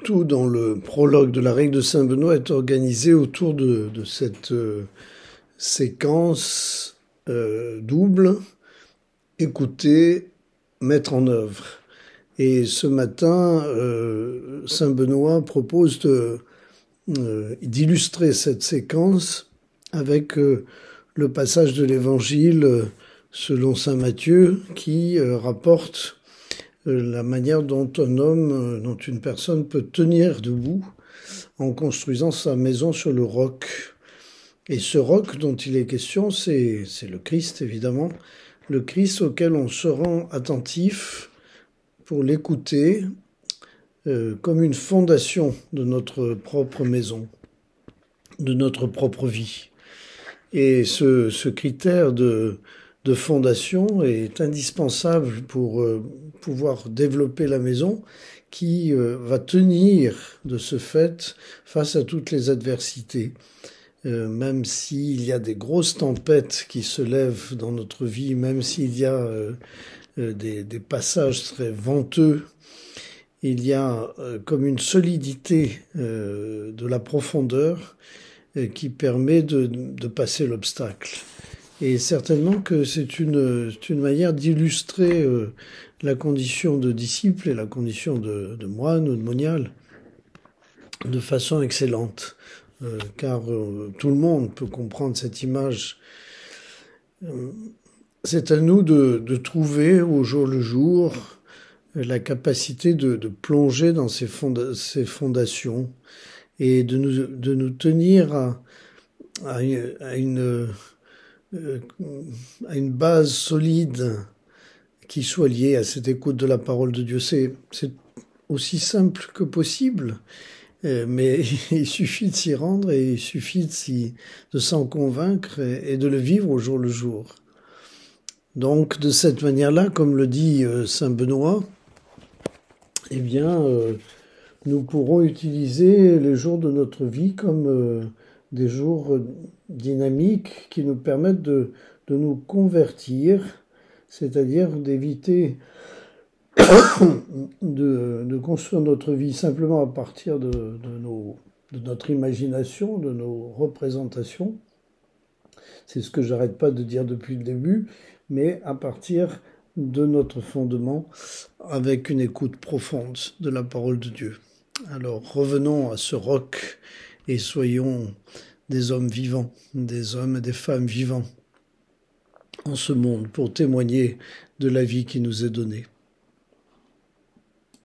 tout dans le prologue de la règle de Saint Benoît est organisé autour de cette séquence double, écouter, mettre en œuvre. Et ce matin, Saint Benoît propose d'illustrer cette séquence avec le passage de l'Évangile selon Saint Matthieu qui rapporte la manière dont un homme, dont une personne peut tenir debout en construisant sa maison sur le roc. Et ce roc dont il est question, c'est le Christ, évidemment, le Christ auquel on se rend attentif pour l'écouter comme une fondation de notre propre maison, de notre propre vie. Et ce critère de fondation est indispensable pour pouvoir développer la maison qui va tenir de ce fait face à toutes les adversités. Même s'il y a des grosses tempêtes qui se lèvent dans notre vie, même s'il y a des passages très venteux, il y a comme une solidité de la profondeur qui permet de passer l'obstacle. Et certainement que c'est une manière d'illustrer la condition de disciple et la condition de moine ou de monial de façon excellente. Car tout le monde peut comprendre cette image. C'est à nous de trouver au jour le jour la capacité de plonger dans ces fondations et de nous tenir à une base solide qui soit liée à cette écoute de la parole de Dieu. C'est aussi simple que possible, mais il suffit de s'y rendre et il suffit de s'en convaincre et de le vivre au jour le jour. Donc, de cette manière-là, comme le dit Saint Benoît, eh bien, nous pourrons utiliser les jours de notre vie comme des jours dynamiques qui nous permettent de nous convertir, c'est-à-dire d'éviter de construire notre vie simplement à partir de notre imagination, de nos représentations. C'est ce que j'arrête pas de dire depuis le début, mais à partir de notre fondement avec une écoute profonde de la parole de Dieu. Alors revenons à ce roc et soyons des hommes vivants, des hommes et des femmes vivants en ce monde pour témoigner de la vie qui nous est donnée.